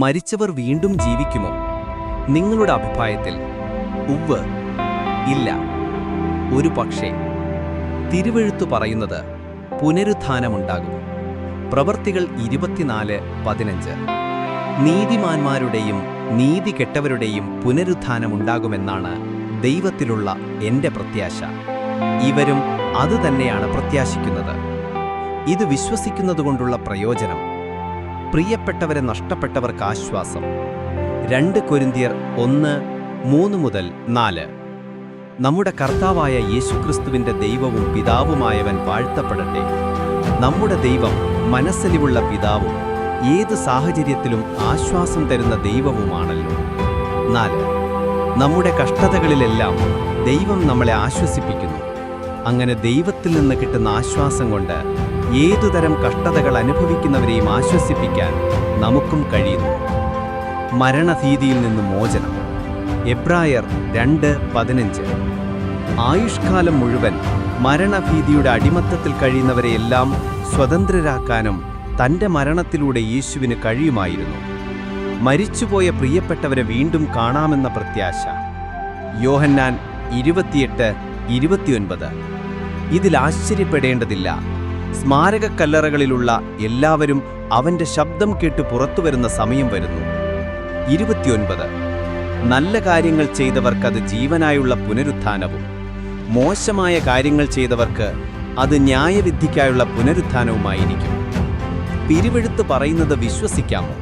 മരിച്ചവർ വീണ്ടും ജീവിക്കുമോ? നിങ്ങളുടെ അഭിപ്രായത്തിൽ ഉവ്വ്, ഇല്ല, ഒരു പക്ഷേ. തിരുവെഴുത്തു പറയുന്നത് പുനരുത്ഥാനമുണ്ടാകും. പ്രവർത്തികൾ 24:15. നീതിമാന്മാരുടെയും നീതി കെട്ടവരുടെയും പുനരുത്ഥാനമുണ്ടാകുമെന്നാണ് ദൈവത്തിലുള്ള എൻ്റെ പ്രത്യാശ. ഇവരും അതുതന്നെയാണ് പ്രത്യാശിക്കുന്നത്. ഇത് വിശ്വസിക്കുന്നതുകൊണ്ടുള്ള പ്രയോജനം: പ്രിയപ്പെട്ടവരെ നഷ്ടപ്പെട്ടവർക്ക് ആശ്വാസം. 2 കൊരിന്ത്യർ 1:3-4. നമ്മുടെ കർത്താവായ യേശുക്രിസ്തുവിൻ്റെ ദൈവവും പിതാവുമായവൻ വാഴ്ത്തപ്പെടട്ടെ. നമ്മുടെ ദൈവം മനസ്സലിവുള്ള പിതാവും ഏത് സാഹചര്യത്തിലും ആശ്വാസം തരുന്ന ദൈവവുമാണല്ലോ. 4. നമ്മുടെ കഷ്ടതകളിലെല്ലാം ദൈവം നമ്മളെ ആശ്വസിപ്പിക്കുന്നു. അങ്ങനെ ദൈവത്തിൽ നിന്ന് കിട്ടുന്ന ആശ്വാസം കൊണ്ട് ഏതുതരം കഷ്ടതകൾ അനുഭവിക്കുന്നവരെയും ആശ്വസിപ്പിക്കാൻ നമുക്കും കഴിയുന്നു. മരണഭീതിയിൽ നിന്ന് മോചനം. എബ്രായർ 2:15. ആയുഷ്കാലം മുഴുവൻ മരണഭീതിയുടെ അടിമത്തത്തിൽ കഴിയുന്നവരെയെല്ലാം സ്വതന്ത്രരാക്കാനും തൻ്റെ മരണത്തിലൂടെ യേശുവിന് കഴിയുമായിരുന്നു. മരിച്ചുപോയ പ്രിയപ്പെട്ടവരെ വീണ്ടും കാണാമെന്ന പ്രത്യാശ. യോഹന്നാൻ 28:29. ഇതിൽ ആശ്ചര്യപ്പെടേണ്ടതില്ല. സ്മാരകക്കല്ലറകളിലുള്ള എല്ലാവരും അവൻ്റെ ശബ്ദം കേട്ട് പുറത്തുവരുന്ന സമയം വരുന്നു. 29. നല്ല കാര്യങ്ങൾ ചെയ്തവർക്കത് ജീവനായുള്ള പുനരുത്ഥാനവും മോശമായ കാര്യങ്ങൾ ചെയ്തവർക്ക് അത് ന്യായവിധിക്കായുള്ള പുനരുത്ഥാനവുമായിരിക്കും. തിരുവെഴുത്ത് പറയുന്നത് വിശ്വസിക്കാമോ?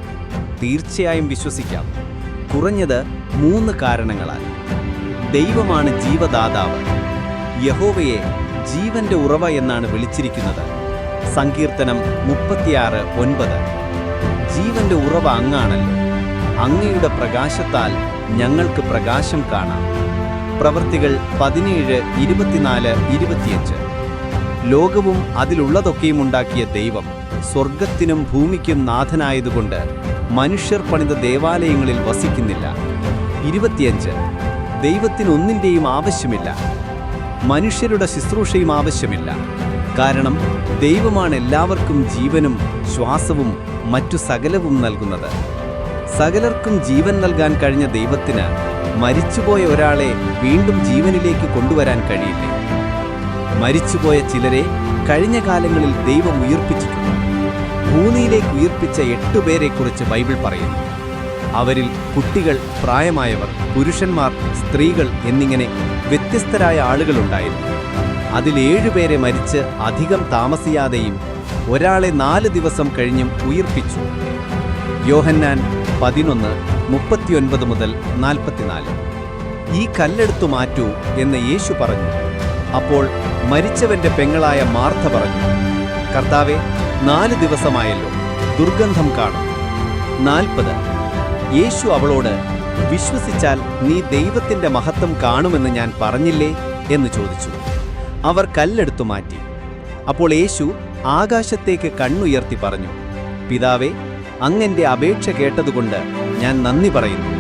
തീർച്ചയായും വിശ്വസിക്കാം. കുറഞ്ഞത് 3 കാരണങ്ങളാൽ. ദൈവമാണ് ജീവദാതാവ്. യഹോവയെ ജീവന്റെ ഉറവ എന്നാണ് വിളിച്ചിരിക്കുന്നത്. സങ്കീർത്തനം 36:9. ജീവന്റെ ഉറവ അങ്ങാണല്ലോ. അങ്ങയുടെ പ്രകാശത്താൽ ഞങ്ങൾക്ക് പ്രകാശം കാണാം. പ്രവർത്തികൾ 17:24-25. ലോകവും അതിലുള്ളതൊക്കെയും ഉണ്ടാക്കിയ ദൈവം സ്വർഗത്തിനും ഭൂമിക്കും നാഥനായതുകൊണ്ട് മനുഷ്യർ പണിത ദേവാലയങ്ങളിൽ വസിക്കുന്നില്ല. 25. ദൈവത്തിനൊന്നിൻ്റെയും ആവശ്യമില്ല. മനുഷ്യരുടെ ശുശ്രൂഷയും ആവശ്യമില്ല. കാരണം ദൈവമാണ് എല്ലാവർക്കും ജീവനും ശ്വാസവും മറ്റു സകലവും നൽകുന്നത്. സകലർക്കും ജീവൻ നൽകാൻ കഴിഞ്ഞ ദൈവത്തിന് മരിച്ചുപോയ ഒരാളെ വീണ്ടും ജീവനിലേക്ക് കൊണ്ടുവരാൻ കഴിയില്ലേ? മരിച്ചുപോയ ചിലരെ കഴിഞ്ഞ കാലങ്ങളിൽ ദൈവം ഉയർപ്പിച്ചിട്ടുണ്ട്. ഭൂമിയിലേക്ക് ഉയർപ്പിച്ച 8 പേരെക്കുറിച്ച് ബൈബിൾ പറയുന്നു. അവരിൽ കുട്ടികൾ, പ്രായമായവർ, പുരുഷന്മാർ, സ്ത്രീകൾ എന്നിങ്ങനെ വ്യത്യസ്തരായ ആളുകളുണ്ടായിരുന്നു. അതിൽ 7 പേരെ മരിച്ച് അധികം താമസിയാതെയും ഒരാളെ 4 ദിവസം കഴിഞ്ഞും ഉയർപ്പിച്ചു. യോഹന്നാൻ 11:39-44. ഈ കല്ലെടുത്തു മാറ്റൂ എന്ന് യേശു പറഞ്ഞു. അപ്പോൾ മരിച്ചവന്റെ പെങ്ങളായ മാർത്ത പറഞ്ഞു, കർത്താവേ, 4 ദിവസമായല്ലോ, ദുർഗന്ധം കാണും. 40. യേശു അവളോട്, വിശ്വസിച്ചാൽ നീ ദൈവത്തിൻ്റെ മഹത്വം കാണുമെന്ന് ഞാൻ പറഞ്ഞില്ലേ എന്ന് ചോദിച്ചു. അവർ കല്ലെടുത്തു മാറ്റി. അപ്പോൾ യേശു ആകാശത്തേക്ക് കണ്ണുയർത്തി പറഞ്ഞു, പിതാവേ, അങ്ങെൻ്റെ അപേക്ഷ കേട്ടതുകൊണ്ട് ഞാൻ നന്ദി പറയുന്നു.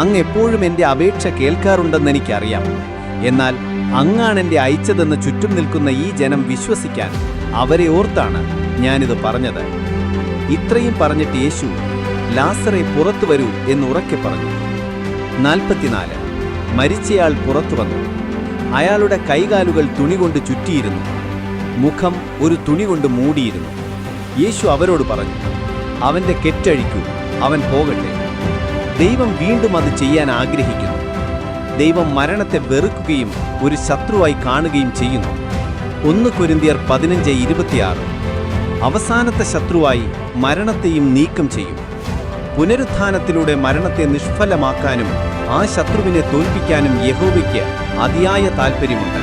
അങ്ങ് എപ്പോഴും എൻ്റെ അപേക്ഷ കേൾക്കാറുണ്ടെന്നെനിക്കറിയാം. എന്നാൽ അങ്ങാണെൻ്റെ അയച്ചതെന്ന് ചുറ്റും നിൽക്കുന്ന ഈ ജനം വിശ്വസിക്കാൻ അവരെ ഓർത്താണ് ഞാനിത് പറഞ്ഞത്. ഇത്രയും പറഞ്ഞിട്ട് യേശു, ലാസറെ പുറത്തു വരൂ എന്നുറക്കെ പറഞ്ഞു. 44. മരിച്ചയാൾ പുറത്തു വന്നു. അയാളുടെ കൈകാലുകൾ തുണി കൊണ്ട് ചുറ്റിയിരുന്നു. മുഖം ഒരു തുണി കൊണ്ട് മൂടിയിരുന്നു. യേശു അവരോട് പറഞ്ഞു, അവൻ്റെ കെട്ടഴിക്കൂ, അവൻ പോകട്ടെ. ദൈവം വീണ്ടും അത് ചെയ്യാൻ ആഗ്രഹിക്കുന്നു. ദൈവം മരണത്തെ വെറുക്കുകയും ഒരു ശത്രുവായി കാണുകയും ചെയ്യുന്നു. 1 കൊരിന്ത്യർ 15:26. അവസാനത്തെ ശത്രുവായി മരണത്തെയും നീക്കം ചെയ്യും. പുനരുത്ഥാനത്തിലൂടെ മരണത്തെ നിഷ്ഫലമാക്കാനും ആ ശത്രുവിനെ തോൽപ്പിക്കാനും യഹോവയ്ക്ക് അതിയായ താൽപ്പര്യമുണ്ട്.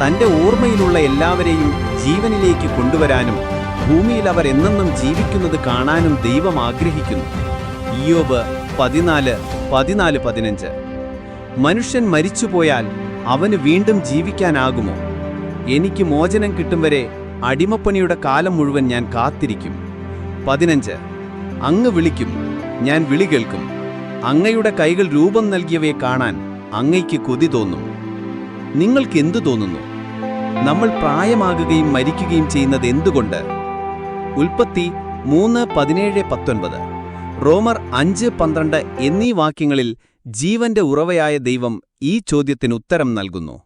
തൻ്റെ ഓർമ്മയിലുള്ള എല്ലാവരെയും ജീവനിലേക്ക് കൊണ്ടുവരാനും ഭൂമിയിൽ അവർ എന്നെന്നും ജീവിക്കുന്നത് കാണാനും ദൈവം ആഗ്രഹിക്കുന്നു. ഇയ്യോബ് 14:15. മനുഷ്യൻ മരിച്ചുപോയാൽ അവന് വീണ്ടും ജീവിക്കാനാകുമോ? എനിക്ക് മോചനം കിട്ടും വരെ അടിമപ്പണിയുടെ കാലം മുഴുവൻ ഞാൻ കാത്തിരിക്കും. 15. അങ്ങ് വിളിക്കും, ഞാൻ വിളി കേൾക്കും. അങ്ങയുടെ കൈകൾ രൂപം നൽകിയവയെ കാണാൻ അങ്ങയ്ക്ക് കൊതി തോന്നും. നിങ്ങൾക്ക് എന്തു തോന്നുന്നു? നമ്മൾ പ്രായമാകുകയും മരിക്കുകയും ചെയ്യുന്നത് എന്തുകൊണ്ട്? ഉൽപ്പത്തി 3:17-19. റോമർ 5:12 എന്നീ വാക്യങ്ങളിൽ ജീവന്റെ ഉറവയായ ദൈവം ഈ ചോദ്യത്തിനുത്തരം നൽകുന്നു.